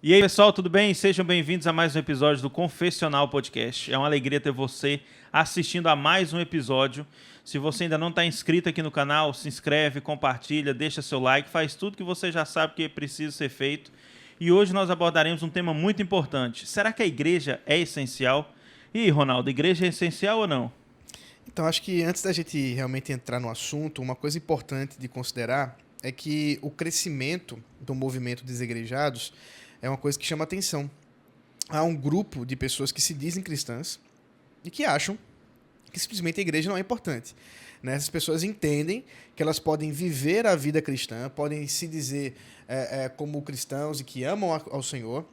E aí, pessoal, tudo bem? Sejam bem-vindos a mais um episódio do Confessional Podcast. É uma alegria ter você assistindo a mais um episódio. Se você ainda não está inscrito aqui no canal, se inscreve, compartilha, deixa seu like, faz tudo que você já sabe que precisa ser feito. E hoje nós abordaremos um tema muito importante. Será que a igreja é essencial? E, Ronaldo, a igreja é essencial ou não? Então, acho que antes da gente realmente entrar no assunto, uma coisa importante de considerar é que o crescimento do movimento desigrejados é uma coisa que chama atenção. Há um grupo de pessoas que se dizem cristãs e que acham que simplesmente a igreja não é importante. Né? Essas pessoas entendem que elas podem viver a vida cristã, podem se dizer como cristãos e que amam ao Senhor,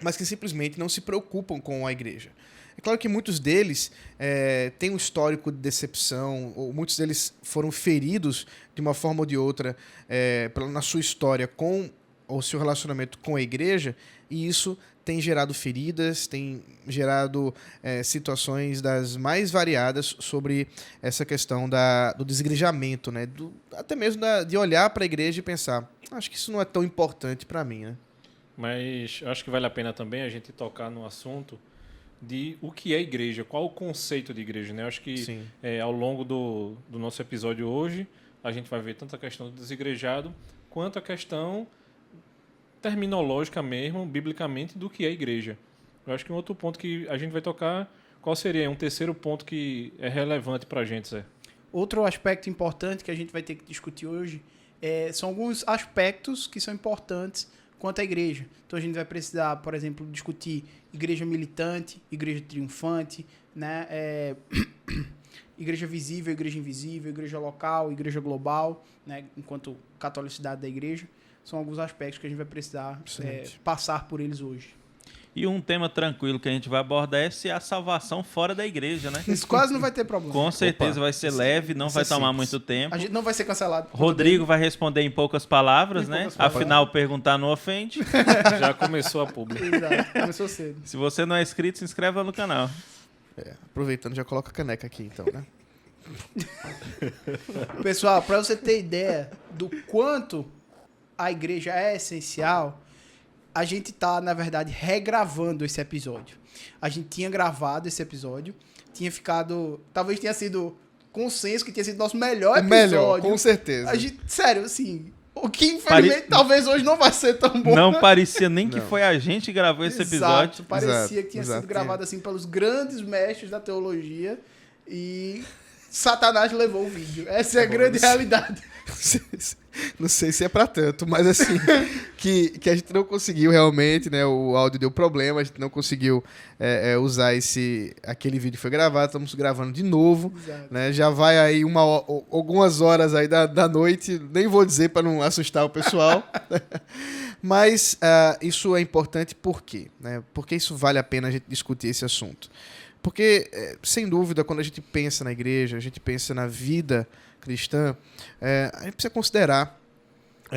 mas que simplesmente não se preocupam com a igreja. É claro que muitos deles têm um histórico de decepção, ou muitos deles foram feridos de uma forma ou de outra na sua história com o seu relacionamento com a igreja, e isso tem gerado feridas, tem gerado situações das mais variadas sobre essa questão do desigrejamento, né? Até mesmo de olhar para a igreja e pensar, acho que isso não é tão importante para mim, né? Mas acho que vale a pena também a gente tocar no assunto de o que é igreja, qual o conceito de igreja, né? Eu acho que ao longo do nosso episódio hoje, a gente vai ver tanto a questão do desigrejado, quanto a questão terminológica mesmo, biblicamente, do que é igreja. Eu acho que um outro ponto que a gente vai tocar, qual seria um terceiro ponto que é relevante para a gente, Zé? Outro aspecto importante que a gente vai ter que discutir hoje são alguns aspectos que são importantes quanto à igreja. Então a gente vai precisar, por exemplo, discutir igreja militante, igreja triunfante, né? Igreja visível, igreja invisível, igreja local, igreja global, né? Enquanto catolicidade da igreja. São alguns aspectos que a gente vai precisar passar por eles hoje. E um tema tranquilo que a gente vai abordar é se a salvação fora da igreja, né? Isso quase não vai ter problema. Com certeza vai ser leve, não vai tomar muito tempo. A gente não vai ser cancelado. Rodrigo vai responder em poucas palavras, né? Afinal, perguntar não ofende. Já começou a pública. Exato, começou cedo. Se você não é inscrito, se inscreve lá no canal. Aproveitando, já coloca a caneca aqui, então, né? Pessoal, para você ter ideia do quanto a igreja é essencial, a gente tá, na verdade, regravando esse episódio. A gente tinha gravado esse episódio, tinha ficado... Talvez tenha sido consenso que tinha sido nosso melhor episódio. Melhor, com certeza. A gente, sério, assim... O que, infelizmente, talvez hoje não vai ser tão bom. Não parecia nem que foi a gente que gravou esse episódio. Exato, parecia que tinha sido gravado assim pelos grandes mestres da teologia e Satanás levou o vídeo. Essa é a grande realidade. Não sei se é pra tanto, mas assim, que a gente não conseguiu realmente, né? O áudio deu problema, a gente não conseguiu usar aquele vídeo que foi gravado, estamos gravando de novo, né? Já vai aí algumas horas aí da noite, nem vou dizer para não assustar o pessoal, mas isso é importante por quê? Né? Porque isso vale a pena a gente discutir esse assunto. Porque, sem dúvida, quando a gente pensa na igreja, a gente pensa na vida cristã, a gente precisa considerar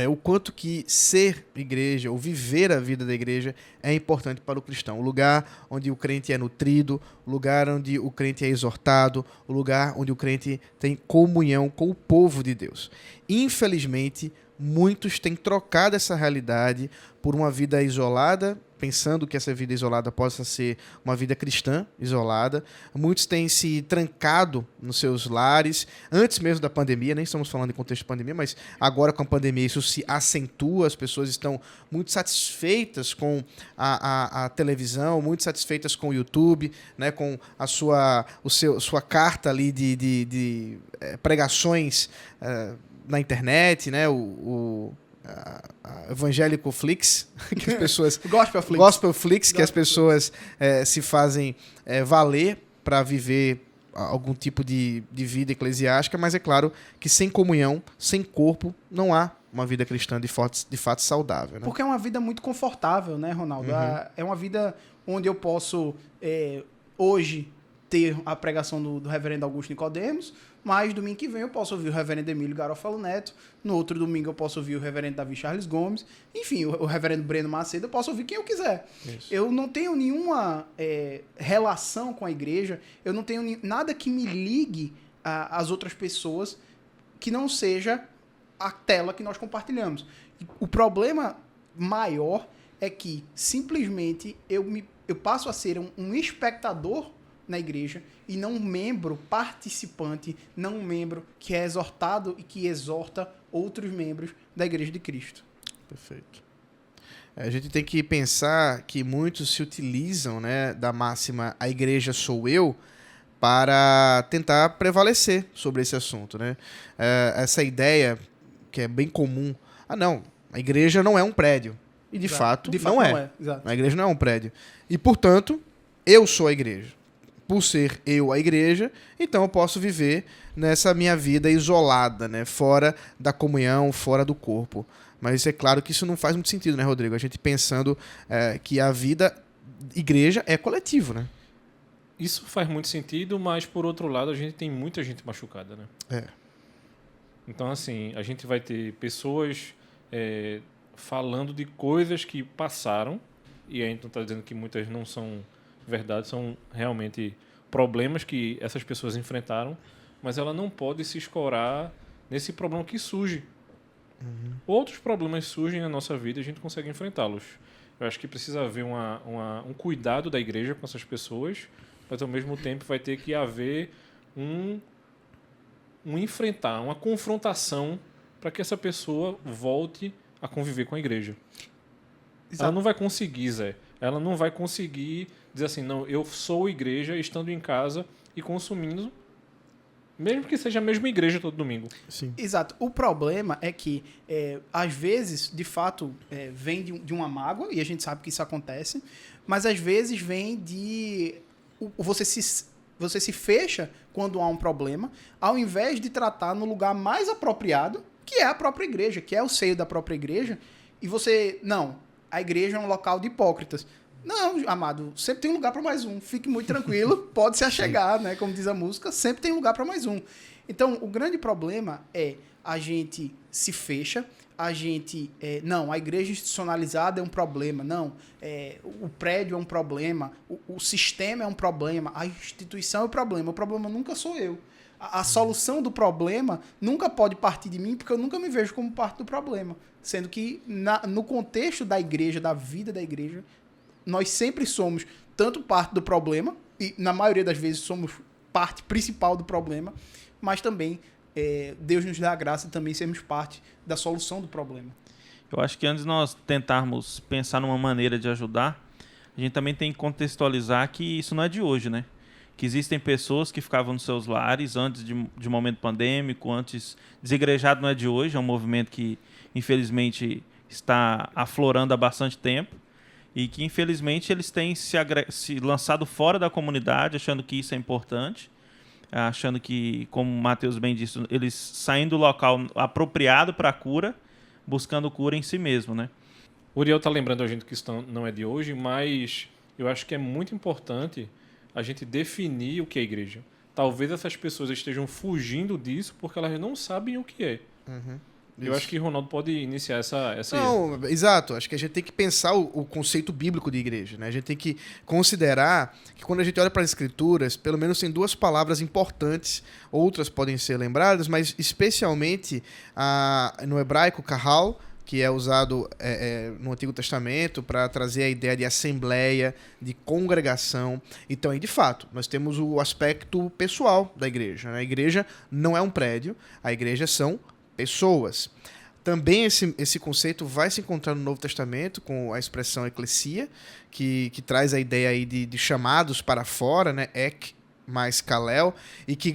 o quanto que ser igreja, ou viver a vida da igreja, é importante para o cristão. O lugar onde o crente é nutrido, o lugar onde o crente é exortado, o lugar onde o crente tem comunhão com o povo de Deus. Infelizmente, muitos têm trocado essa realidade por uma vida isolada, pensando que essa vida isolada possa ser uma vida cristã isolada. Muitos têm se trancado nos seus lares, antes mesmo da pandemia, nem estamos falando em contexto de pandemia, mas agora com a pandemia isso se acentua, as pessoas estão muito satisfeitas com a televisão, muito satisfeitas com o YouTube, né, com a sua carta ali de pregações na internet, né, Evangélico Flix, que as pessoas Gospel Flix, que as pessoas se fazem valer para viver algum tipo de vida eclesiástica, mas é claro que sem comunhão, sem corpo, não há uma vida cristã de fato saudável. Né? Porque é uma vida muito confortável, né, Ronaldo? É uma vida onde eu posso hoje ter a pregação do reverendo Augusto Nicodemos, mas domingo que vem eu posso ouvir o reverendo Emílio Garofalo Neto, no outro domingo eu posso ouvir o reverendo Davi Charles Gomes, enfim, o reverendo Breno Macedo, eu posso ouvir quem eu quiser. Isso. Eu não tenho nenhuma relação com a igreja, eu não tenho nada que me ligue às outras pessoas que não seja a tela que nós compartilhamos. O problema maior é que simplesmente eu passo a ser um espectador na igreja e não um membro participante, não um membro que é exortado e que exorta outros membros da Igreja de Cristo. Perfeito. A gente tem que pensar que muitos se utilizam, né, da máxima "a igreja sou eu" para tentar prevalecer sobre esse assunto, né? Essa ideia que é bem comum, não, a igreja não é um prédio. E de fato não é. A igreja não é um prédio. E, portanto, eu sou a igreja. Por ser eu a igreja, então eu posso viver nessa minha vida isolada, né? Fora da comunhão, fora do corpo. Mas é claro que isso não faz muito sentido, né, Rodrigo? A gente pensando que a vida igreja é coletivo, né? Isso faz muito sentido, mas por outro lado a gente tem muita gente machucada, né? Então, assim, a gente vai ter pessoas falando de coisas que passaram, e a gente não está dizendo que muitas não são verdade, são realmente problemas que essas pessoas enfrentaram, mas ela não pode se escorar nesse problema que surge. Outros problemas surgem na nossa vida e a gente consegue enfrentá-los. Eu acho que precisa haver um cuidado da igreja com essas pessoas, mas ao mesmo tempo vai ter que haver um enfrentar, uma confrontação para que essa pessoa volte a conviver com a igreja. Exato. Ela não vai conseguir, Zé. Ela não vai conseguir dizer assim, não, eu sou igreja estando em casa e consumindo, mesmo que seja a mesma igreja todo domingo. Sim. Exato. O problema é que, às vezes, de fato, vem de uma mágoa, e a gente sabe que isso acontece, mas às vezes vem de... Você se fecha quando há um problema, ao invés de tratar no lugar mais apropriado, que é a própria igreja, que é o seio da própria igreja, e você... Não, a igreja é um local de hipócritas. Não, amado, sempre tem um lugar para mais um. Fique muito tranquilo, pode se achegar, né? Como diz a música, sempre tem um lugar para mais um. Então, o grande problema é a gente se fecha, a gente... não, a igreja institucionalizada é um problema. Não, o prédio é um problema, o sistema é um problema, a instituição é um problema. O problema nunca sou eu. A solução do problema nunca pode partir de mim, porque eu nunca me vejo como parte do problema. Sendo que, no contexto da igreja, da vida da igreja, nós sempre somos tanto parte do problema, e na maioria das vezes somos parte principal do problema, mas também Deus nos dá a graça de também sermos parte da solução do problema. Eu acho que antes de nós tentarmos pensar numa maneira de ajudar, a gente também tem que contextualizar que isso não é de hoje, né? Que existem pessoas que ficavam nos seus lares antes de momento pandêmico, antes... Desigrejado não é de hoje, é um movimento que, infelizmente, está aflorando há bastante tempo e que, infelizmente, eles têm se lançado fora da comunidade, achando que isso é importante, achando que, como o Matheus bem disse, eles saindo do local apropriado para a cura, buscando cura em si mesmo, né? O Uriel está lembrando a gente que isso não é de hoje, mas eu acho que é muito importante a gente definir o que é igreja. Talvez essas pessoas estejam fugindo disso porque elas não sabem o que é. Eu acho que o Ronaldo pode iniciar essa Não, exato. Acho que a gente tem que pensar o conceito bíblico de igreja, né? A gente tem que considerar que quando a gente olha para as Escrituras, pelo menos tem duas palavras importantes, outras podem ser lembradas, mas especialmente no hebraico, kahal, que é usado no Antigo Testamento para trazer a ideia de assembleia, de congregação. Então, aí, de fato, nós temos o aspecto pessoal da igreja, né? A igreja não é um prédio, a igreja são pessoas. Também esse conceito vai se encontrar no Novo Testamento com a expressão eclesia, que traz a ideia aí de chamados para fora, né? Ek mais kalel, e que,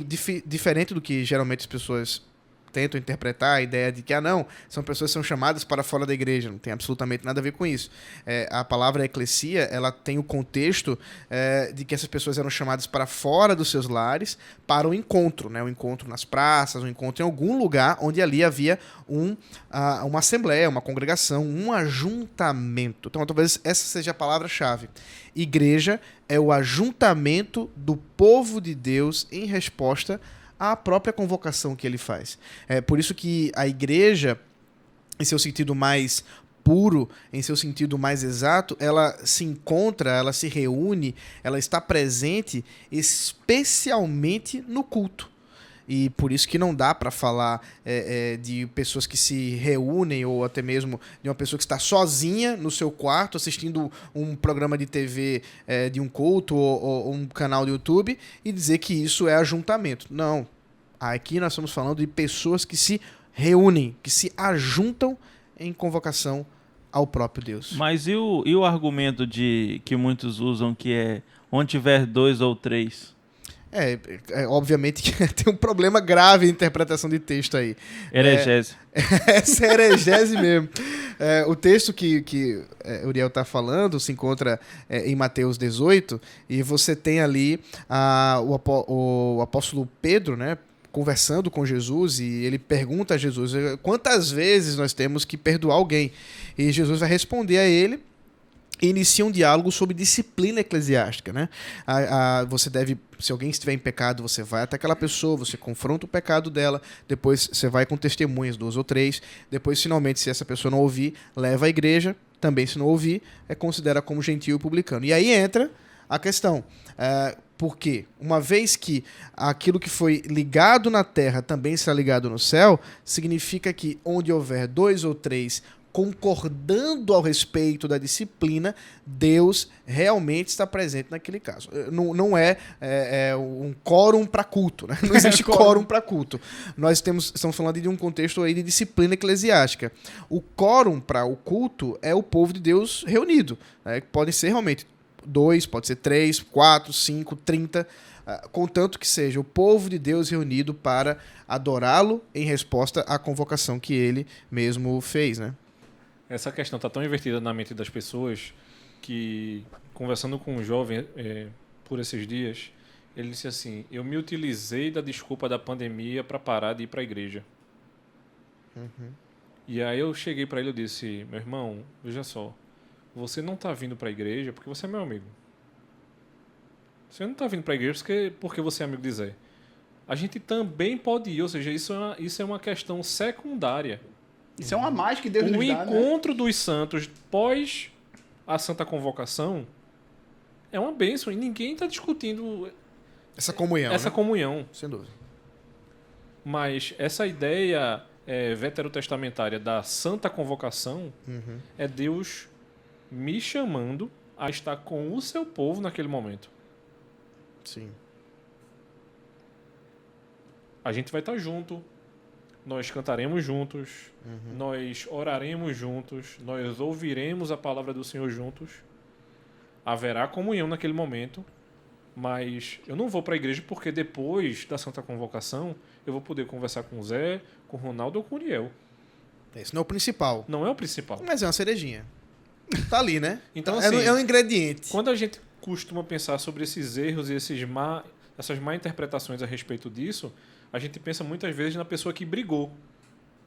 diferente do que geralmente as pessoas tentam interpretar a ideia de que, não, são pessoas que são chamadas para fora da igreja, não tem absolutamente nada a ver com isso. A palavra eclesia, ela tem o contexto de que essas pessoas eram chamadas para fora dos seus lares para o encontro, né? O encontro nas praças, o encontro em algum lugar onde ali havia uma assembleia, uma congregação, um ajuntamento. Então, talvez essa seja a palavra-chave. Igreja é o ajuntamento do povo de Deus em resposta à própria convocação que ele faz. É por isso que a igreja, em seu sentido mais puro, em seu sentido mais exato, ela se encontra, ela se reúne, ela está presente especialmente no culto. e por isso que não dá para falar de pessoas que se reúnem, ou até mesmo de uma pessoa que está sozinha no seu quarto assistindo um programa de TV de um culto ou um canal do YouTube e dizer que isso é ajuntamento. Não. Aqui nós estamos falando de pessoas que se reúnem, que se ajuntam em convocação ao próprio Deus. Mas e o argumento que muitos usam que é onde tiver 2 ou 3? Obviamente que tem um problema grave de interpretação de texto aí. Herégese. Essa é herégese mesmo. O texto que Uriel está falando se encontra em Mateus 18, e você tem ali o apóstolo Pedro, né, conversando com Jesus, e ele pergunta a Jesus quantas vezes nós temos que perdoar alguém. E Jesus vai responder a ele e inicia um diálogo sobre disciplina eclesiástica, né? Você deve, se alguém estiver em pecado, você vai até aquela pessoa, você confronta o pecado dela, depois você vai com testemunhas, 2 ou 3, depois, finalmente, se essa pessoa não ouvir, leva à igreja, também se não ouvir, considera como gentio e publicano. E aí entra a questão, porque uma vez que aquilo que foi ligado na terra também será ligado no céu, significa que onde houver 2 ou 3 concordando ao respeito da disciplina, Deus realmente está presente naquele caso. Não é um quórum para culto, né? Não existe quórum para culto. Nós estamos falando de um contexto aí de disciplina eclesiástica. O quórum para o culto é o povo de Deus reunido, né? Pode ser realmente 2, pode ser 3, 4, 5, 30, contanto que seja o povo de Deus reunido para adorá-lo em resposta à convocação que ele mesmo fez, né? Essa questão está tão invertida na mente das pessoas que, conversando com um jovem por esses dias, ele disse assim: eu me utilizei da desculpa da pandemia para parar de ir para a igreja. Uhum. E aí eu cheguei para ele e disse: meu irmão, veja só, você não está vindo para a igreja porque você é meu amigo. Você não está vindo para a igreja porque você é amigo de Zé. A gente também pode ir, ou seja, isso é uma questão secundária. Isso é uma mais que Deus nos O dá, encontro dos santos pós a Santa Convocação é uma bênção e ninguém está discutindo essa comunhão. Essa né? comunhão. Sem dúvida. Mas essa ideia veterotestamentária da Santa Convocação é Deus me chamando a estar com o seu povo naquele momento. Sim. A gente vai estar junto. Nós cantaremos juntos, nós oraremos juntos, nós ouviremos a palavra do Senhor juntos. Haverá comunhão naquele momento, mas eu não vou para a igreja porque depois da Santa Convocação eu vou poder conversar com o Zé, com o Ronaldo ou com o Uriel. Esse não é o principal. Não é o principal. Mas é uma cerejinha. Tá ali, né? Então, assim, é um ingrediente. Quando a gente costuma pensar sobre esses erros e essas má interpretações a respeito disso, a gente pensa muitas vezes na pessoa que brigou.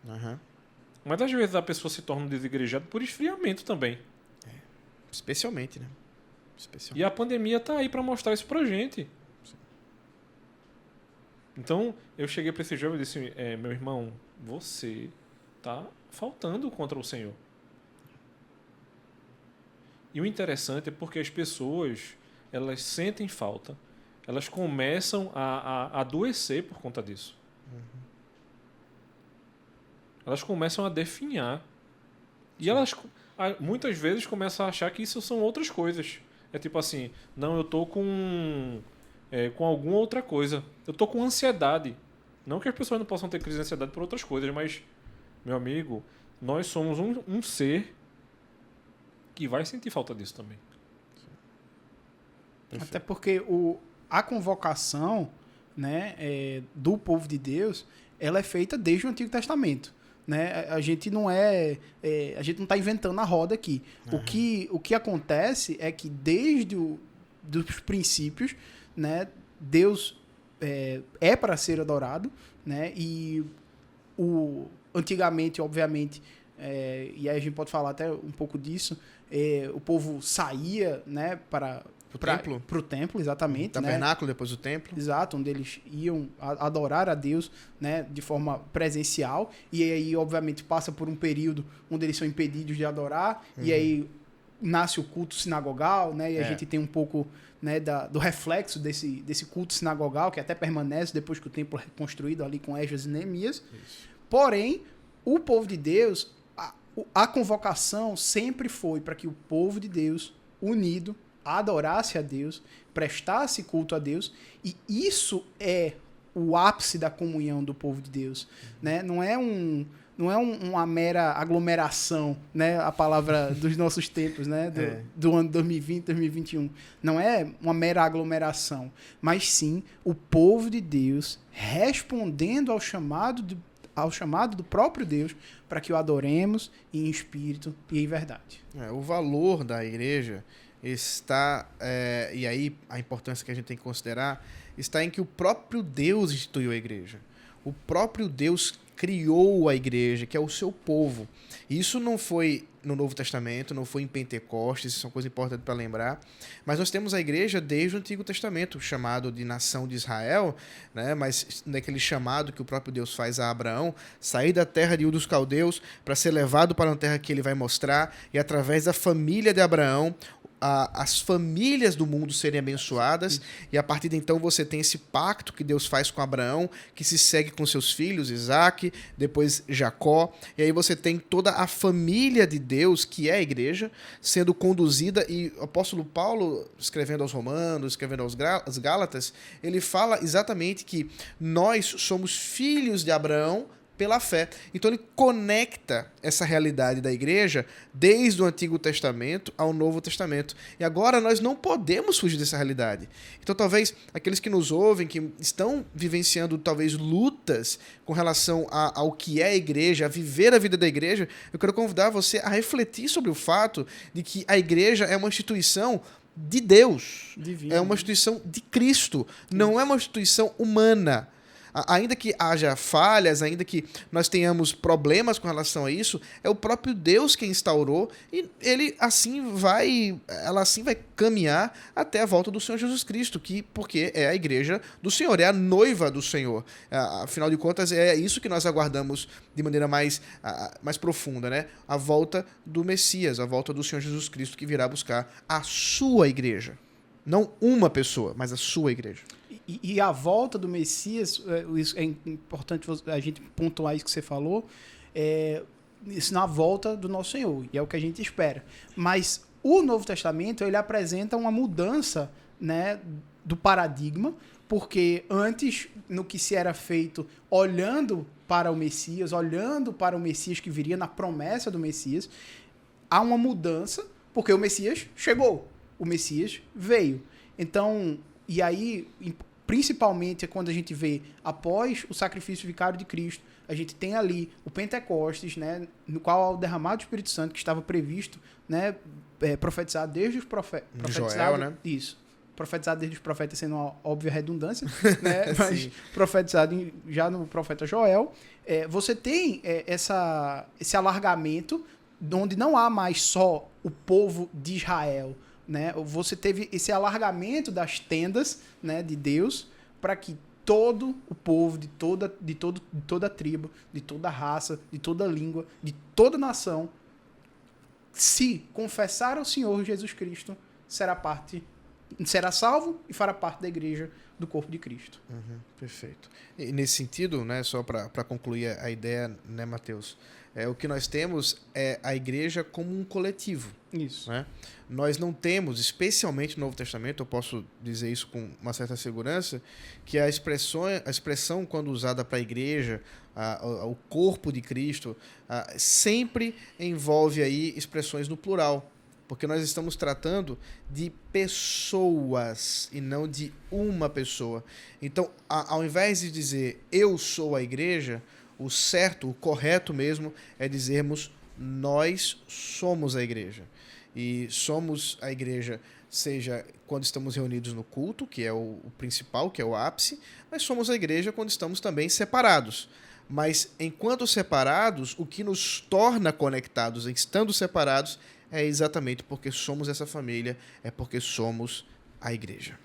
Uhum. Mas às vezes a pessoa se torna um desigrejado por esfriamento também. Especialmente, né? E a pandemia tá aí para mostrar isso pra gente. Sim. Então, eu cheguei para esse jovem e disse: meu irmão, você tá faltando contra o Senhor. E o interessante é porque as pessoas, elas sentem falta. Elas começam a adoecer por conta disso. Elas começam a definhar. E elas, muitas vezes, começam a achar que isso são outras coisas. É tipo assim, não, eu tô com alguma outra coisa. Eu tô com ansiedade. Não que as pessoas não possam ter crise de ansiedade por outras coisas, mas, meu amigo, nós somos um ser que vai sentir falta disso também. Até porque a convocação, né, do povo de Deus, ela é feita desde o Antigo Testamento, né? A gente não está inventando a roda aqui. O que acontece é que desde dos princípios, né, Deus é para ser adorado, né? E antigamente, obviamente, e aí a gente pode falar até um pouco disso, o povo saía, né, para o templo, exatamente. Tabernáculo, né? Depois do templo. Exato, onde eles iam adorar a Deus, né, de forma presencial. E aí, obviamente, passa por um período onde eles são impedidos de adorar. E aí nasce o culto sinagogal, né? E a gente tem um pouco, né, do reflexo desse culto sinagogal, que até permanece depois que o templo é reconstruído ali com Esdras e Neemias. Isso. Porém, o povo de Deus, a convocação sempre foi para que o povo de Deus, unido, adorasse a Deus, prestasse culto a Deus, e isso é o ápice da comunhão do povo de Deus, né? Não é uma mera aglomeração, né? A palavra dos nossos tempos, né? Do ano 2020, 2021. Não é uma mera aglomeração, mas sim o povo de Deus respondendo ao chamado do próprio Deus para que o adoremos em espírito e em verdade. O valor da igreja está, e aí a importância que a gente tem que considerar, está em que o próprio Deus instituiu a igreja. O próprio Deus criou a igreja, que é o seu povo. Isso não foi no Novo Testamento, não foi em Pentecostes, isso é uma coisa importante para lembrar, mas nós temos a igreja desde o Antigo Testamento, chamado de nação de Israel, né? Mas naquele chamado que o próprio Deus faz a Abraão, sair da terra de Ur dos Caldeus para ser levado para uma terra que ele vai mostrar, e através da família de Abraão, as famílias do mundo serem abençoadas, e a partir de então você tem esse pacto que Deus faz com Abraão, que se segue com seus filhos, Isaac, depois Jacó, e aí você tem toda a família de Deus, que é a igreja, sendo conduzida, e o apóstolo Paulo, escrevendo aos Romanos, escrevendo aos Gálatas, ele fala exatamente que nós somos filhos de Abraão pela fé. Então ele conecta essa realidade da igreja desde o Antigo Testamento ao Novo Testamento. E agora nós não podemos fugir dessa realidade. Então talvez aqueles que nos ouvem, que estão vivenciando talvez lutas com relação ao que é a igreja, a viver a vida da igreja, eu quero convidar você a refletir sobre o fato de que a igreja é uma instituição de Deus. Divino. É uma instituição de Cristo. Não é uma instituição humana. Ainda que haja falhas, ainda que nós tenhamos problemas com relação a isso, é o próprio Deus quem instaurou, e ela assim vai caminhar até a volta do Senhor Jesus Cristo, porque é a igreja do Senhor, é a noiva do Senhor. Afinal de contas, é isso que nós aguardamos de maneira mais profunda, né? A volta do Messias, a volta do Senhor Jesus Cristo, que virá buscar a sua igreja. Não uma pessoa, mas a sua igreja. E a volta do Messias, isso é importante a gente pontuar isso que você falou, isso na volta do nosso Senhor, e é o que a gente espera. Mas o Novo Testamento, ele apresenta uma mudança, né, do paradigma, porque antes, no que se era feito, olhando para o Messias que viria na promessa do Messias, há uma mudança, porque o Messias chegou, o Messias veio. Então, e aí, principalmente quando a gente vê após o sacrifício vicário de Cristo, a gente tem ali o Pentecostes, né, no qual o derramado do Espírito Santo, que estava previsto, né, profetizado desde os profetas. Joel, né? Isso. Profetizado desde os profetas, sendo uma óbvia redundância, né, mas profetizado já no profeta Joel. Você tem esse alargamento, onde não há mais só o povo de Israel, né? Você teve esse alargamento das tendas, né, de Deus, para que todo o povo, de toda tribo, de toda raça, de toda língua, de toda nação, se confessar ao Senhor Jesus Cristo, será salvo e fará parte da igreja do corpo de Cristo. Perfeito. E nesse sentido, né, só para concluir a ideia, né, Mateus, o que nós temos é a igreja como um coletivo. Isso. Né? Nós não temos, especialmente no Novo Testamento, eu posso dizer isso com uma certa segurança, que a expressão quando usada para a igreja, o corpo de Cristo, sempre envolve aí expressões no plural. Porque nós estamos tratando de pessoas e não de uma pessoa. Então, ao invés de dizer eu sou a igreja, o certo, o correto mesmo, é dizermos nós somos a igreja. E somos a igreja, seja quando estamos reunidos no culto, que é o principal, que é o ápice, mas somos a igreja quando estamos também separados. Mas, enquanto separados, o que nos torna conectados, estando separados, é exatamente porque somos essa família, é porque somos a igreja.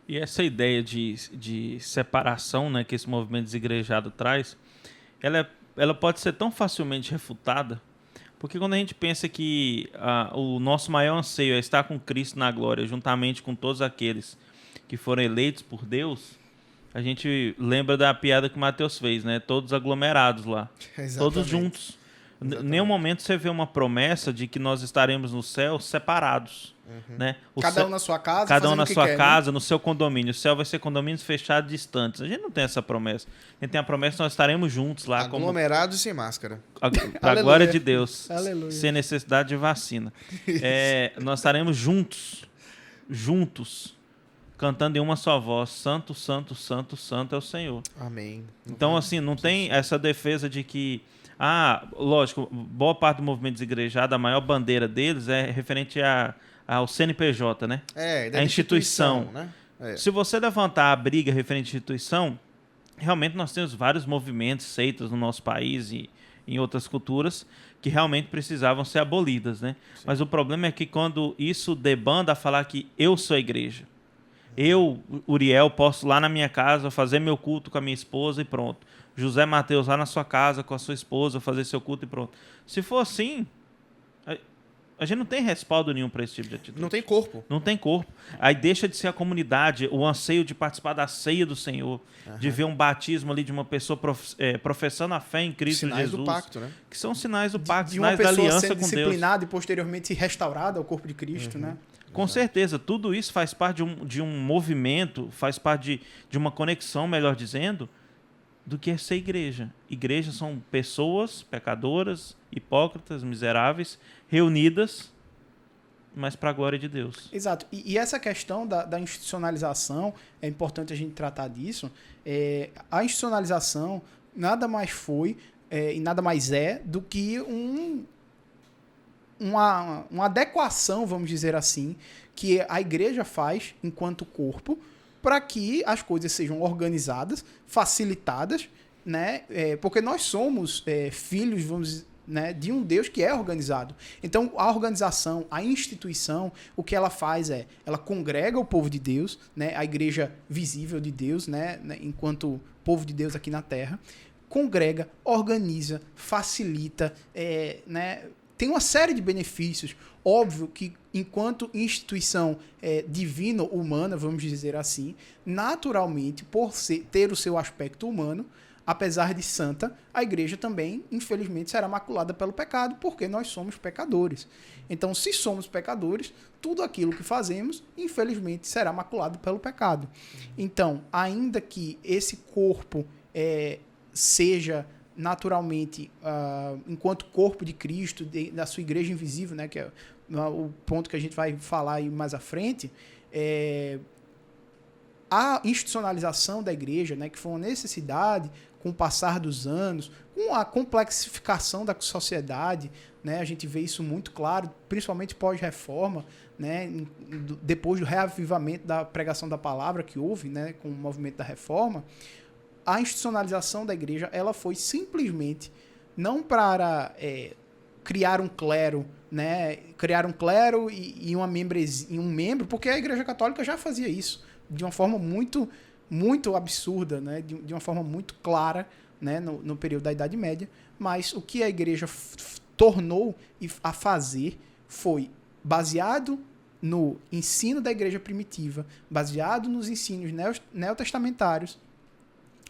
E essa ideia de separação, né, que esse movimento desigrejado traz, ela pode ser tão facilmente refutada Porque quando a gente pensa que o nosso maior anseio é estar com Cristo na glória, juntamente com todos aqueles que foram eleitos por Deus, a gente lembra da piada que o Mateus fez, né? Todos aglomerados lá. Exatamente. Todos juntos. Em nenhum momento você vê uma promessa de que nós estaremos no céu separados. Né? Cada um na sua casa, cada um na sua quer, casa, né? no seu condomínio. O céu vai ser condomínios fechados distantes. A gente não tem essa promessa. A gente tem a promessa que nós estaremos juntos lá. Aglomerados e sem máscara. Para a glória de Deus. Aleluia. Sem necessidade de vacina. Nós estaremos juntos, cantando em uma só voz: Santo, Santo, Santo, Santo é o Senhor. Amém. Então, assim, não tem essa defesa de que... lógico, boa parte do movimento desigrejado, a maior bandeira deles é referente ao CNPJ, né? Da instituição, né? Se você levantar a briga referente à instituição, realmente nós temos vários movimentos, seitas no nosso país e em outras culturas que realmente precisavam ser abolidas, né? Sim. Mas o problema é que quando isso debanda a falar que eu sou a igreja, eu, Uriel, posso lá na minha casa fazer meu culto com a minha esposa e pronto. José Mateus lá na sua casa com a sua esposa fazer seu culto e pronto. Se for assim, a gente não tem respaldo nenhum para esse tipo de atitude. Não tem corpo. Não tem corpo. Aí deixa de ser a comunidade, o anseio de participar da ceia do Senhor, de ver um batismo ali de uma pessoa professando a fé em Cristo sinais Jesus. Do pacto, né? Que são sinais do pacto, de uma sinais da pessoa aliança sendo com Deus. disciplinada e posteriormente restaurada ao corpo de Cristo, né? Com certeza, tudo isso faz parte de um movimento, faz parte de uma conexão, melhor dizendo, do que é ser igreja. Igrejas são pessoas pecadoras, hipócritas, miseráveis, reunidas, mas para a glória de Deus. Exato. E essa questão da institucionalização, é importante a gente tratar disso. A institucionalização nada mais foi e nada mais é do que uma adequação, vamos dizer assim, que a igreja faz enquanto corpo para que as coisas sejam organizadas, facilitadas, né? Porque nós somos filhos, vamos dizer, né, de um Deus que é organizado. Então, a organização, a instituição, o que ela faz ela congrega o povo de Deus, né, a igreja visível de Deus, né, enquanto povo de Deus aqui na Terra, congrega, organiza, facilita, né, tem uma série de benefícios. Óbvio que, enquanto instituição divino-humana, vamos dizer assim, naturalmente, por ter o seu aspecto humano, apesar de santa, a igreja também, infelizmente, será maculada pelo pecado, porque nós somos pecadores. Então, se somos pecadores, tudo aquilo que fazemos, infelizmente, será maculado pelo pecado. Então, ainda que esse corpo seja naturalmente, enquanto corpo de Cristo, da sua igreja invisível, né, que é o ponto que a gente vai falar aí mais à frente, a institucionalização da igreja, né, que foi uma necessidade com o passar dos anos, com a complexificação da sociedade, né, a gente vê isso muito claro, principalmente pós-reforma, né, depois do reavivamento da pregação da palavra que houve, né, com o movimento da reforma. A institucionalização da igreja, ela foi simplesmente não para criar um clero, né, criar um clero e uma membresia, um membro, porque a Igreja Católica já fazia isso de uma forma muito, muito absurda, né, de uma forma muito clara, né, no período da Idade Média. Mas o que a igreja tornou a fazer foi baseado no ensino da igreja primitiva, baseado nos ensinos neotestamentários,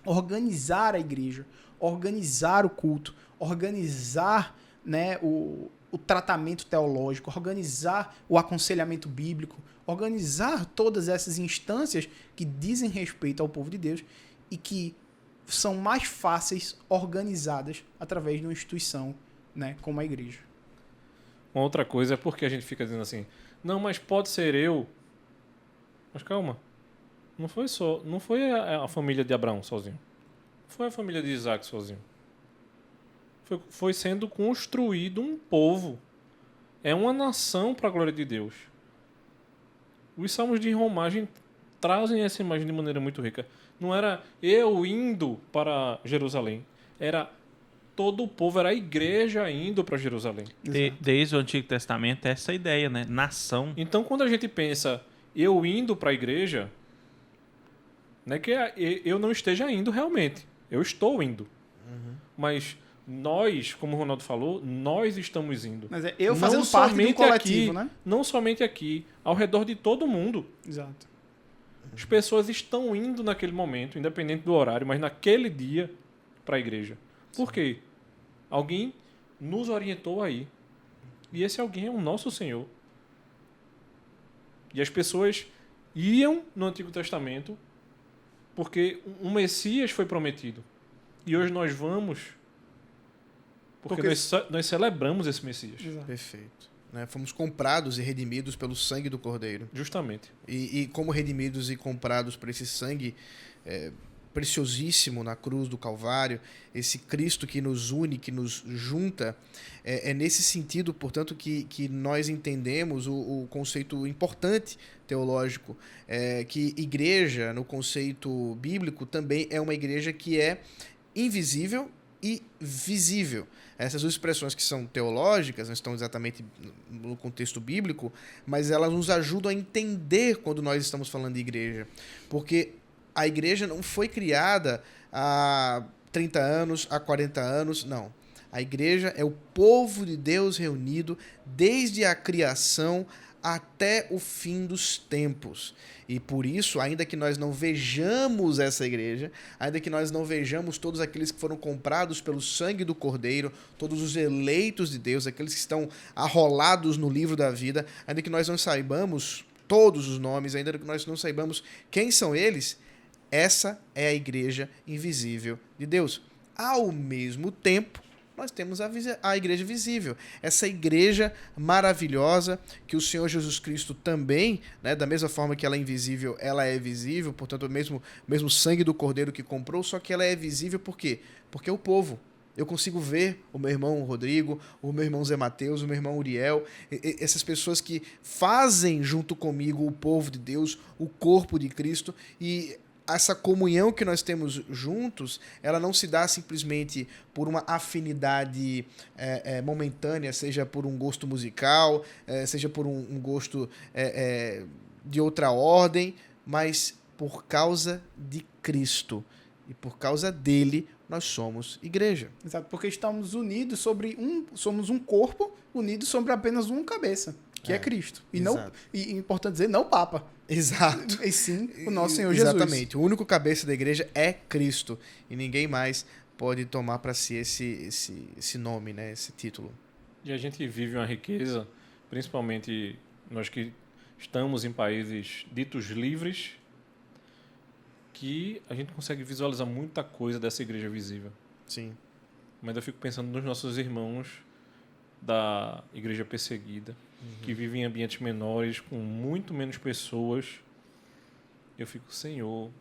organizar a igreja, organizar o culto, organizar, né, o tratamento teológico, organizar o aconselhamento bíblico, organizar todas essas instâncias que dizem respeito ao povo de Deus e que são mais fáceis organizadas através de uma instituição, né, como a igreja. Uma outra coisa é porque a gente fica dizendo assim, não, mas pode ser eu. Mas calma. Não foi a família de Abraão sozinho. Não foi a família de Isaac sozinho. Foi sendo construído um povo. É uma nação para a glória de Deus. Os salmos de romagem trazem essa imagem de maneira muito rica. Não era eu indo para Jerusalém. Era todo o povo, era a igreja indo para Jerusalém. Desde o Antigo Testamento, essa ideia, né? Nação. Então, quando a gente pensa eu indo para a igreja, não é que eu não esteja indo realmente. Eu estou indo. Mas nós, como o Ronaldo falou, nós estamos indo. Mas eu fazendo parte do coletivo, aqui, né? Não somente aqui, ao redor de todo mundo. Exato. As pessoas estão indo naquele momento, independente do horário, mas naquele dia para a igreja. Por quê? Alguém nos orientou aí. E esse alguém é o nosso Senhor. E as pessoas iam no Antigo Testamento porque um Messias foi prometido. E hoje nós vamos porque nós celebramos esse Messias. Exato. Perfeito. Né? Fomos comprados e redimidos pelo sangue do Cordeiro. Justamente. E como redimidos e comprados por esse sangue preciosíssimo na cruz do Calvário, esse Cristo que nos une, que nos junta, é nesse sentido, portanto, que nós entendemos o conceito importante teológico, que igreja, no conceito bíblico, também é uma igreja que é invisível e visível. Essas duas expressões que são teológicas, não estão exatamente no contexto bíblico, mas elas nos ajudam a entender quando nós estamos falando de igreja. Porque a igreja não foi criada há 30 anos, há 40 anos, não. A igreja é o povo de Deus reunido desde a criação até o fim dos tempos. E por isso, ainda que nós não vejamos essa igreja, ainda que nós não vejamos todos aqueles que foram comprados pelo sangue do Cordeiro, todos os eleitos de Deus, aqueles que estão arrolados no livro da vida, ainda que nós não saibamos todos os nomes, ainda que nós não saibamos quem são eles, essa é a igreja invisível de Deus. Ao mesmo tempo, nós temos a igreja visível, essa igreja maravilhosa que o Senhor Jesus Cristo também, né, da mesma forma que ela é invisível, ela é visível, portanto, o mesmo sangue do Cordeiro que comprou, só que ela é visível por quê? Porque é o povo. Eu consigo ver o meu irmão Rodrigo, o meu irmão Zé Mateus, o meu irmão Uriel, essas pessoas que fazem junto comigo o povo de Deus, o corpo de Cristo, e essa comunhão que nós temos juntos, ela não se dá simplesmente por uma afinidade momentânea, seja por um gosto musical, seja por um gosto de outra ordem, mas por causa de Cristo. E por causa dele, nós somos igreja. Exato, porque estamos unidos somos um corpo unido sobre apenas uma cabeça, que é Cristo. E não, e importante dizer, não o Papa. Exato. E sim o nosso Senhor Jesus. Exatamente. O único cabeça da igreja é Cristo. E ninguém mais pode tomar para si esse nome, né? Esse título. E a gente vive uma riqueza, principalmente nós que estamos em países ditos livres, que a gente consegue visualizar muita coisa dessa igreja visível. Sim. Mas eu fico pensando nos nossos irmãos da igreja perseguida, que vivem em ambientes menores, com muito menos pessoas. Eu fico, Senhor,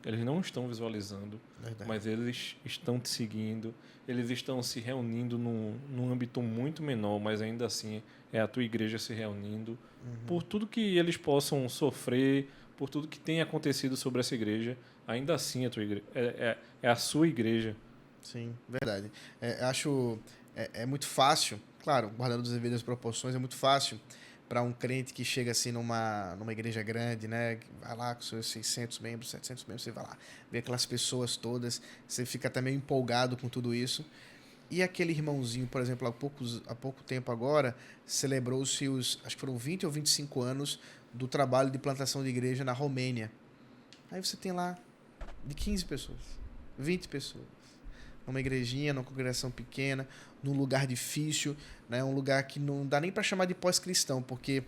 eles não estão visualizando, mas eles estão te seguindo, eles estão se reunindo num âmbito muito menor, mas ainda assim é a tua igreja se reunindo. Por tudo que eles possam sofrer, por tudo que tem acontecido sobre essa igreja, ainda assim a tua igreja, é a sua igreja. Sim, verdade. Acho muito fácil, claro, guardando as devidas proporções, é muito fácil para um crente que chega assim numa igreja grande, né, vai lá com seus 600 membros, 700 membros, você vai lá, vê aquelas pessoas todas, você fica até meio empolgado com tudo isso. E aquele irmãozinho, por exemplo, há pouco tempo agora, celebrou-se acho que foram 20 ou 25 anos do trabalho de plantação de igreja na Romênia. Aí você tem lá de 15 pessoas, 20 pessoas, numa igrejinha, numa congregação pequena, num lugar difícil, né, um lugar que não dá nem para chamar de pós-cristão, porque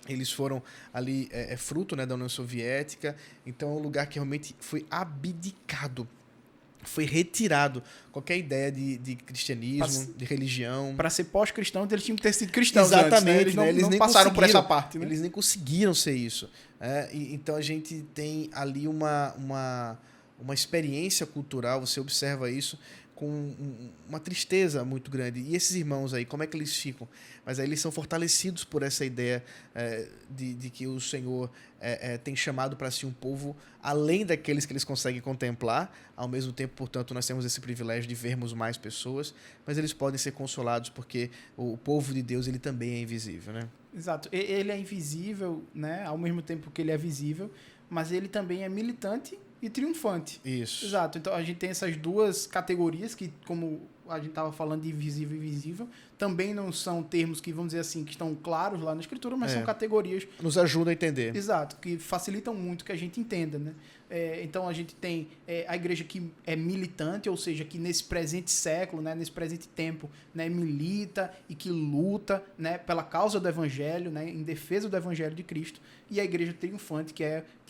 eles foram ali fruto, né, da União Soviética, então é um lugar que realmente foi abdicado, foi retirado qualquer ideia de cristianismo, de religião. Para ser pós-cristão, eles tinham que ter sido cristãos. Exatamente, antes, né? Eles não nem passaram por essa parte. Né? Eles nem conseguiram ser isso. Então a gente tem ali uma experiência cultural, você observa isso com uma tristeza muito grande. E esses irmãos aí, como é que eles ficam? Mas aí eles são fortalecidos por essa ideia de que o Senhor tem chamado para si um povo além daqueles que eles conseguem contemplar. Ao mesmo tempo, portanto, nós temos esse privilégio de vermos mais pessoas, mas eles podem ser consolados porque o povo de Deus ele também é invisível, né? Exato. Ele é invisível, né? Ao mesmo tempo que ele é visível, mas ele também é militante e triunfante. Isso. Exato. Então a gente tem essas duas categorias que, como a gente estava falando de visível e invisível, também não são termos que, vamos dizer assim, que estão claros lá na Escritura, mas são categorias... Nos ajudam a entender. Exato, que facilitam muito que a gente entenda, né? Então, a gente tem a igreja que é militante, ou seja, que nesse presente século, né, nesse presente tempo, né, milita e que luta, né, pela causa do Evangelho, né, em defesa do Evangelho de Cristo, e a igreja triunfante, que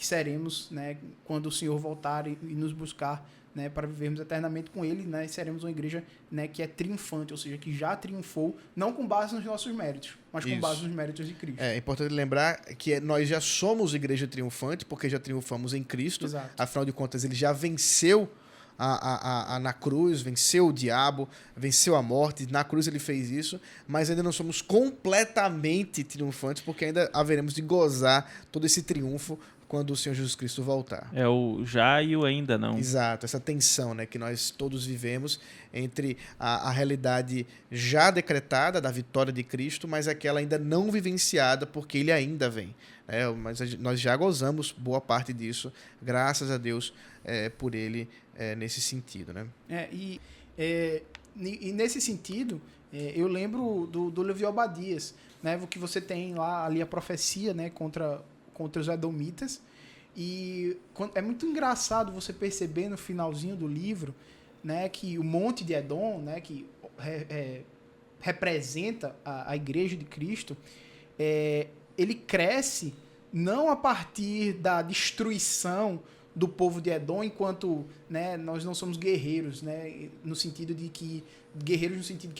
seremos, né, quando o Senhor voltar e nos buscar, né, para vivermos eternamente com Ele, né, e seremos uma igreja, né, que é triunfante, ou seja, que já triunfou, não com base nos nossos méritos, mas com base nos méritos de Cristo. É importante lembrar que nós já somos igreja triunfante, porque já triunfamos em Cristo. Exato. Afinal de contas, Ele já venceu na cruz, venceu o diabo, venceu a morte. Na cruz Ele fez isso, mas ainda não somos completamente triunfantes, porque ainda haveremos de gozar todo esse triunfo quando o Senhor Jesus Cristo voltar. É o já e o ainda não. Exato, essa tensão, né, que nós todos vivemos entre a realidade já decretada da vitória de Cristo, mas aquela ainda não vivenciada, porque Ele ainda vem. Mas nós já gozamos boa parte disso, graças a Deus por Ele nesse sentido. Né? E nesse sentido, eu lembro do Levi Obadias, né, que você tem lá ali a profecia, né, contra os edomitas, e é muito engraçado você perceber no finalzinho do livro, né, que o Monte de Edom, né, que representa a Igreja de Cristo, ele cresce não a partir da destruição do povo de Edom, enquanto, né, nós não somos guerreiros, né, no sentido de que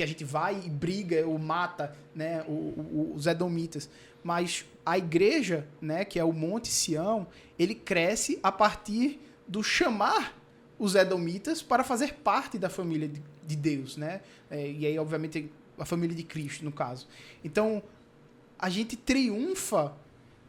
a gente vai e briga ou mata, né, os edomitas, mas a igreja, né, que é o Monte Sião, ele cresce a partir do chamar os edomitas para fazer parte da família de Deus, né? E aí, obviamente, a família de Cristo, no caso. Então, a gente triunfa,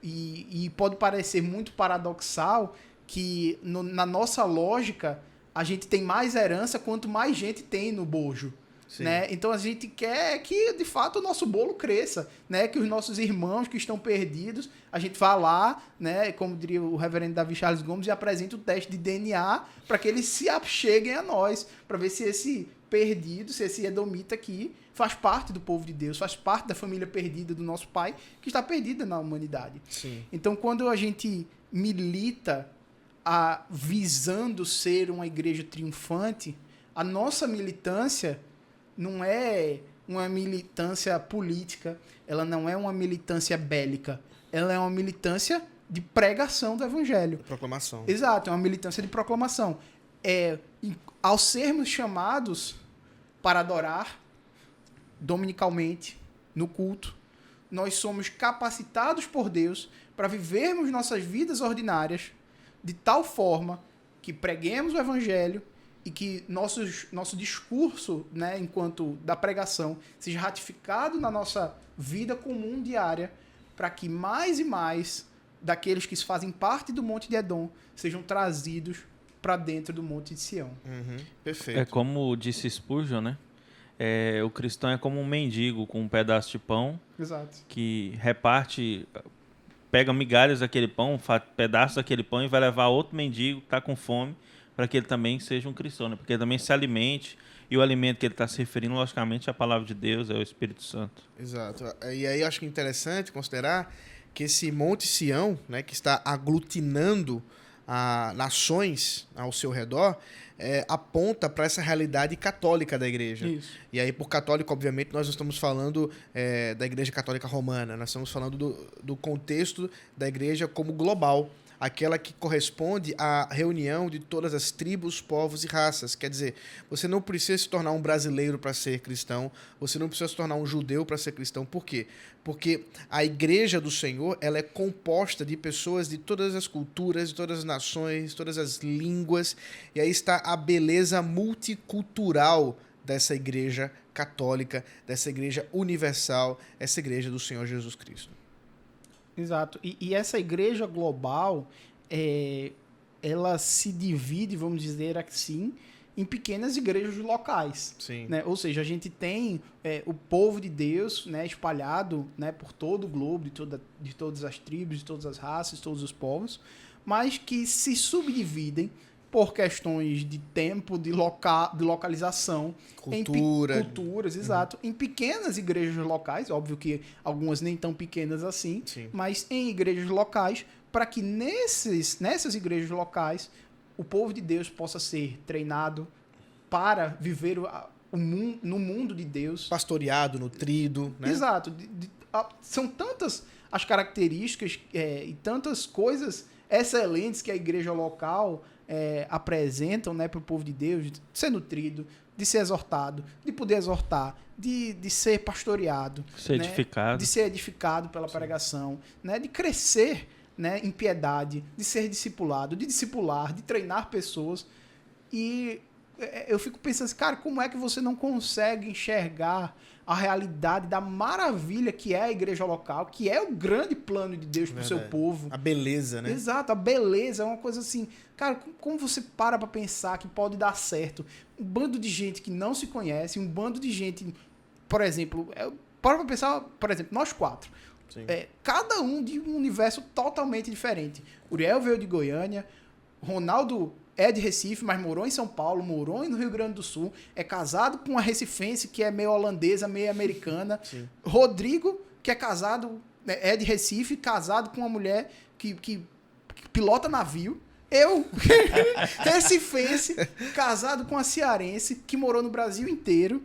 e pode parecer muito paradoxal, que na nossa lógica, a gente tem mais herança quanto mais gente tem no bojo. Né? Então a gente quer que de fato o nosso bolo cresça, né? Que os nossos irmãos que estão perdidos, a gente vá lá, né? Como diria o reverendo Davi Charles Gomes, e apresenta o teste de DNA para que eles se acheguem a nós, para ver se esse perdido, se esse edomita aqui faz parte do povo de Deus, faz parte da família perdida do nosso Pai, que está perdida na humanidade. Sim. Então quando a gente milita visando ser uma igreja triunfante, a nossa militância não é uma militância política, ela não é uma militância bélica, ela é uma militância de pregação do Evangelho. Proclamação. Exato, é uma militância de proclamação. Ao sermos chamados para adorar dominicalmente, no culto, nós somos capacitados por Deus para vivermos nossas vidas ordinárias de tal forma que preguemos o Evangelho e que nosso discurso, né, enquanto da pregação, seja ratificado na nossa vida comum diária, para que mais e mais daqueles que fazem parte do Monte de Edom sejam trazidos para dentro do Monte de Sião. Perfeito. É como disse Spurgeon, né? O cristão é como um mendigo com um pedaço de pão. Exato. Que reparte, pega migalhas daquele pão, pedaços daquele pão e vai levar outro mendigo que está com fome, para que ele também seja um cristão, né? Porque ele também se alimente, e o alimento que ele está se referindo, logicamente, é a palavra de Deus, é o Espírito Santo. Exato. E aí acho que é interessante considerar que esse Monte Sião, né, que está aglutinando nações ao seu redor, aponta para essa realidade católica da igreja. Isso. E aí, por católico, obviamente, nós não estamos falando da Igreja Católica Romana, nós estamos falando do contexto da igreja como global, aquela que corresponde à reunião de todas as tribos, povos e raças. Quer dizer, você não precisa se tornar um brasileiro para ser cristão, você não precisa se tornar um judeu para ser cristão. Por quê? Porque a igreja do Senhor, ela é composta de pessoas de todas as culturas, de todas as nações, de todas as línguas, e aí está a beleza multicultural dessa igreja católica, dessa igreja universal, essa igreja do Senhor Jesus Cristo. Exato. E essa igreja global, ela se divide, vamos dizer assim, em pequenas igrejas locais. Sim. Né? Ou seja, a gente tem o povo de Deus, né, espalhado, né, por todo o globo, de todas as tribos, de todas as raças, de todos os povos, mas que se subdividem por questões de tempo, de localização. Culturas, exato. Em pequenas igrejas locais, óbvio que algumas nem tão pequenas assim, Sim. mas em igrejas locais, para que nessas igrejas locais o povo de Deus possa ser treinado para viver no mundo de Deus. Pastoreado, nutrido, né? Exato. São tantas as características e tantas coisas excelentes que a igreja local apresentam, né, para o povo de Deus, de ser nutrido, de ser exortado, de poder exortar, de ser pastoreado, ser edificado. de ser edificado pela pregação, né, de crescer, né, em piedade, de ser discipulado, de discipular, de treinar pessoas. E eu fico pensando assim, cara, como é que você não consegue enxergar a realidade da maravilha que é a igreja local, que é o grande plano de Deus para o seu povo. A beleza, né? Exato, a beleza é uma coisa assim... Cara, como você para pensar que pode dar certo? Um bando de gente que não se conhece, um bando de gente... Por exemplo, para pra pensar, por exemplo, nós 4. Cada um de um universo totalmente diferente. Uriel veio de Goiânia, Ronaldo é de Recife, mas morou em São Paulo, morou no Rio Grande do Sul, é casado com uma recifense que é meio holandesa, meio americana. Sim. Rodrigo, que é casado, é de Recife, casado com uma mulher que pilota navio. Eu, recifense, casado com uma cearense, que morou no Brasil inteiro.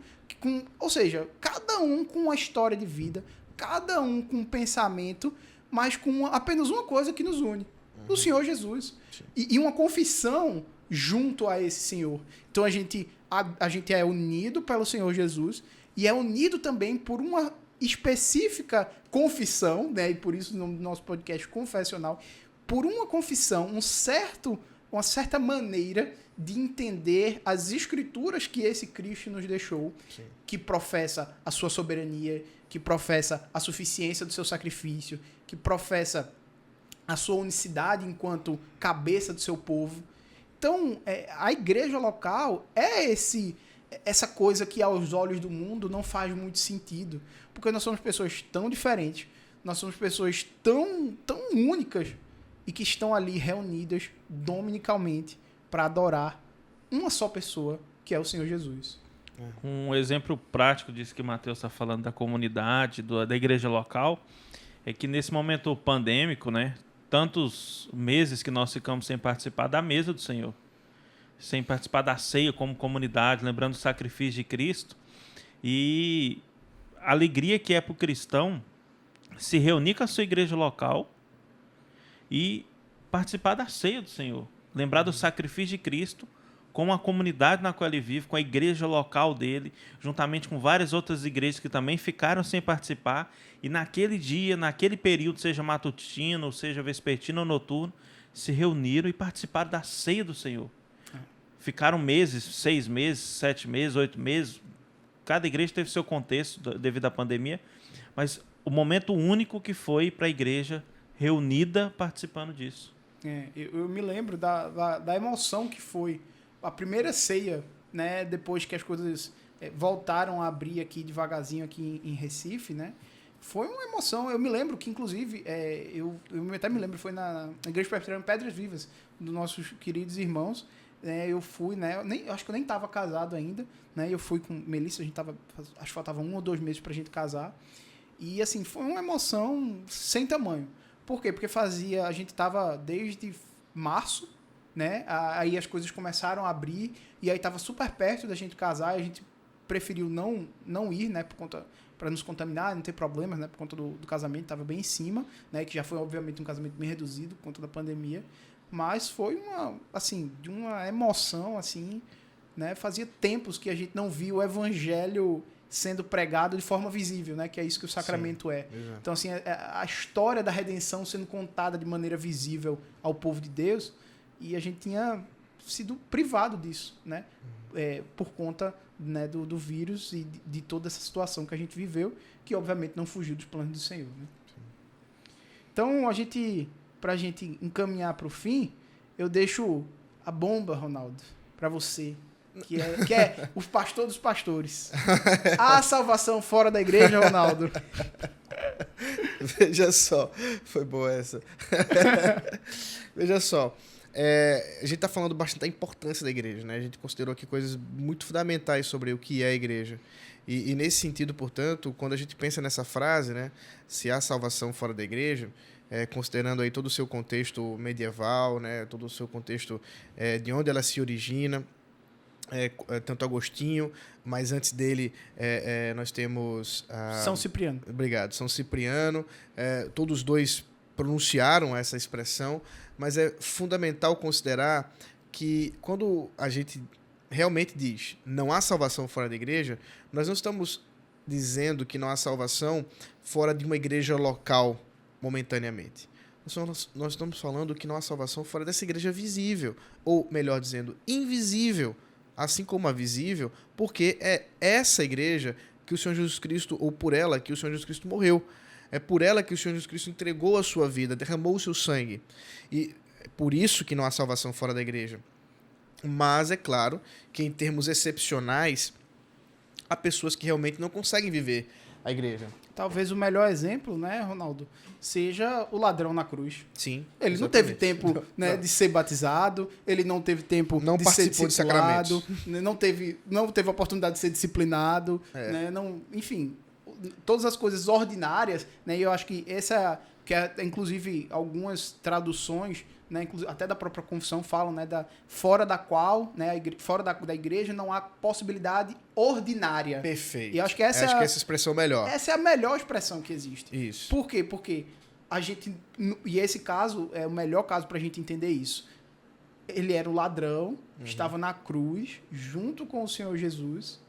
Ou seja, cada um com uma história de vida, cada um com um pensamento, mas com apenas uma coisa que nos une. O Senhor Jesus. E uma confissão junto a esse Senhor. Então a gente é unido pelo Senhor Jesus e é unido também por uma específica confissão, né? E por isso no nosso podcast confessional, por uma confissão, uma certa maneira de entender as escrituras que esse Cristo nos deixou, sim, que professa a sua soberania, que professa a suficiência do seu sacrifício, que professa a sua unicidade enquanto cabeça do seu povo. Então, a igreja local é essa coisa que aos olhos do mundo não faz muito sentido, porque nós somos pessoas tão diferentes, nós somos pessoas tão únicas e que estão ali reunidas dominicalmente para adorar uma só pessoa, que é o Senhor Jesus. Um exemplo prático disso que o Matheus está falando da comunidade, da igreja local, é que nesse momento pandêmico, né, tantos meses que nós ficamos sem participar da mesa do Senhor, sem participar da ceia como comunidade, lembrando o sacrifício de Cristo, e a alegria que é para o cristão se reunir com a sua igreja local e participar da ceia do Senhor, lembrar do sacrifício de Cristo com a comunidade na qual ele vive, com a igreja local dele, juntamente com várias outras igrejas que também ficaram sem participar, e naquele dia, naquele período, seja matutino, seja vespertino ou noturno, se reuniram e participaram da ceia do Senhor. Ficaram meses, 6 meses, 7 meses, 8 meses, cada igreja teve seu contexto devido à pandemia, mas o momento único que foi para a igreja reunida participando disso. Eu me lembro da emoção que foi a primeira ceia, né, depois que as coisas voltaram a abrir aqui devagarzinho aqui em Recife, né? Foi uma emoção. Eu me lembro que, inclusive, eu até me lembro, foi na Igreja Presbiteriana Pedras Vivas, dos nossos queridos irmãos. Eu fui, né? Acho que eu nem estava casado ainda, né? Eu fui com Melissa, acho que faltava 1 ou 2 meses pra gente casar. E, assim, foi uma emoção sem tamanho. Por quê? Porque a gente estava desde março, né? Aí as coisas começaram a abrir e aí estava super perto da gente casar e a gente preferiu não ir, né? Para nos contaminar, não ter problemas, né? Por conta do casamento, estava bem em cima, né? Que já foi, obviamente, um casamento bem reduzido por conta da pandemia. Mas foi de uma emoção, assim, né? Fazia tempos que a gente não via o evangelho sendo pregado de forma visível, né? Que é isso que o sacramento é. Exato. Então, assim, a história da redenção sendo contada de maneira visível ao povo de Deus, e a gente tinha sido privado disso, né? Por conta, né, do vírus e de toda essa situação que a gente viveu, que obviamente não fugiu dos planos do Senhor, né? Então, pra gente encaminhar para o fim, eu deixo a bomba, Ronaldo, para você, que é o pastor dos pastores. A salvação fora da igreja, Ronaldo. Veja só, foi boa essa. Veja só, a gente está falando bastante da importância da igreja, né? A gente considerou aqui coisas muito fundamentais sobre o que é a igreja. E nesse sentido, portanto, quando a gente pensa nessa frase, né, se há salvação fora da igreja, considerando aí todo o seu contexto medieval, né, todo o seu contexto de onde ela se origina, tanto Agostinho, mas antes dele nós temos... São Cipriano. Obrigado, São Cipriano. Todos dois pronunciaram essa expressão, mas é fundamental considerar que quando a gente realmente diz não há salvação fora da igreja, nós não estamos dizendo que não há salvação fora de uma igreja local momentaneamente. Nós estamos falando que não há salvação fora dessa igreja visível, ou melhor dizendo, invisível, assim como a visível, porque é essa igreja que o Senhor Jesus Cristo, ou por ela que o Senhor Jesus Cristo morreu. É por ela que o Senhor Jesus Cristo entregou a sua vida, derramou o seu sangue. E é por isso que não há salvação fora da igreja. Mas é claro que em termos excepcionais, há pessoas que realmente não conseguem viver a igreja. Talvez o melhor exemplo, né, Ronaldo, seja o ladrão na cruz. Sim. Ele exatamente. não teve tempo, né, de ser batizado, ele não teve tempo não de participou ser discipulado, não teve a oportunidade de ser disciplinado, né, não, enfim, todas as coisas ordinárias, né, e eu acho que essa, que é, inclusive algumas traduções, né, até da própria confissão falam, né, fora da qual, né, fora da igreja não há possibilidade ordinária. Perfeito. E acho que essa expressão é melhor. Essa é a melhor expressão que existe. Isso. Por quê? Porque a gente, e esse caso é o melhor caso para a gente entender isso. Ele era o ladrão, estava na cruz junto com o Senhor Jesus,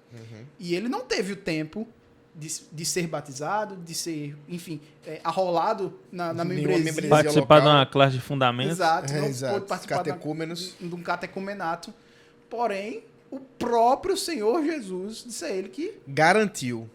e ele não teve o tempo de ser batizado, de ser, enfim, arrolado na membresia. Participar de uma classe de fundamentos. Exato, não exato. pôde participar de um catecumenato. Porém, o próprio Senhor Jesus disse a ele que... Garantiu.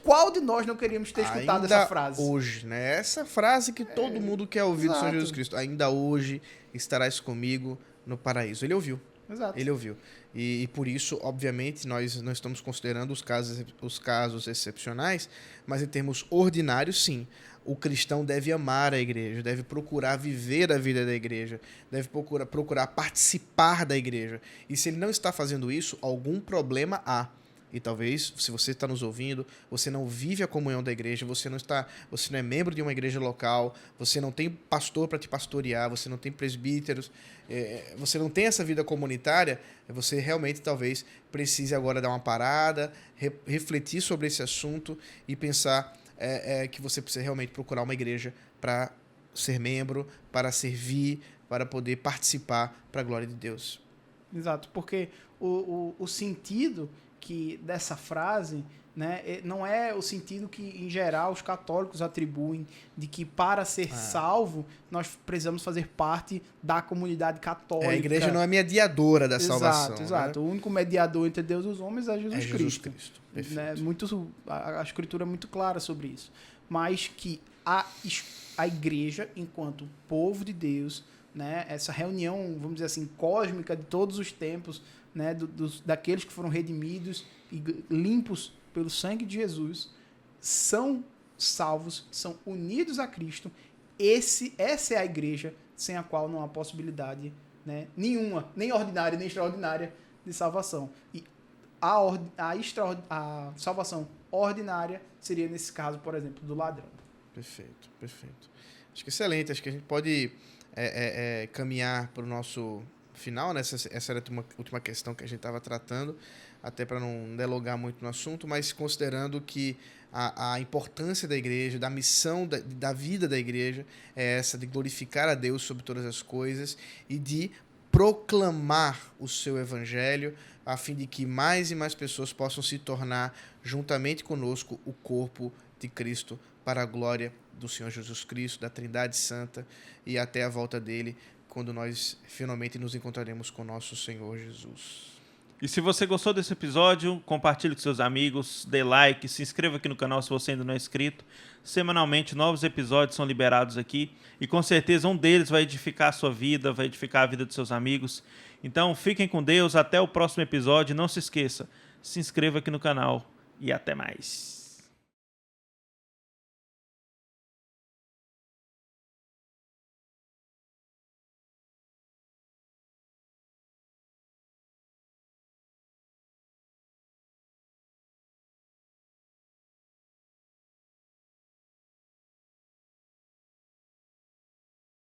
Qual de nós não queríamos ter escutado ainda essa frase? Hoje, né? Essa frase que todo mundo quer ouvir do Senhor Jesus Cristo. Ainda hoje estarás comigo no paraíso. Ele ouviu. Exato. Ele ouviu. E por isso, obviamente, nós não estamos considerando os casos excepcionais, mas em termos ordinários, sim. O cristão deve amar a igreja, deve procurar viver a vida da igreja, deve procurar participar da igreja. E se ele não está fazendo isso, algum problema há. E talvez, se você está nos ouvindo, você não vive a comunhão da igreja, você não é membro de uma igreja local, você não tem pastor para te pastorear, você não tem presbíteros, você não tem essa vida comunitária, você realmente talvez precise agora dar uma parada, refletir sobre esse assunto e pensar que você precisa realmente procurar uma igreja para ser membro, para servir, para poder participar para a glória de Deus. Exato, porque o sentido dessa frase, né, não é o sentido que, em geral, os católicos atribuem de que, para ser salvo, nós precisamos fazer parte da comunidade católica. A igreja não é mediadora da salvação. Exato. Né? O único mediador entre Deus e os homens é Jesus Cristo. Perfeito. Né? A escritura é muito clara sobre isso. Mas que a igreja, enquanto povo de Deus, né, essa reunião, vamos dizer assim, cósmica de todos os tempos, né, daqueles que foram redimidos e limpos pelo sangue de Jesus, são salvos, são unidos a Cristo. Essa é a igreja sem a qual não há possibilidade, né, nenhuma, nem ordinária, nem extraordinária de salvação. E a salvação ordinária seria, nesse caso, por exemplo, do ladrão. Perfeito. Acho que excelente. Acho que a gente pode caminhar para o nosso final, né? Essa era a última questão que a gente estava tratando, até para não delongar muito no assunto, mas considerando que a importância da igreja, da missão da vida da igreja é essa de glorificar a Deus sobre todas as coisas e de proclamar o seu evangelho a fim de que mais e mais pessoas possam se tornar, juntamente conosco, o corpo de Cristo para a glória do Senhor Jesus Cristo, da Trindade Santa e até a volta dele, quando nós finalmente nos encontraremos com nosso Senhor Jesus. E se você gostou desse episódio, compartilhe com seus amigos, dê like, se inscreva aqui no canal se você ainda não é inscrito. Semanalmente, novos episódios são liberados aqui e com certeza um deles vai edificar a sua vida, vai edificar a vida dos seus amigos. Então, fiquem com Deus, até o próximo episódio. Não se esqueça, se inscreva aqui no canal e até mais.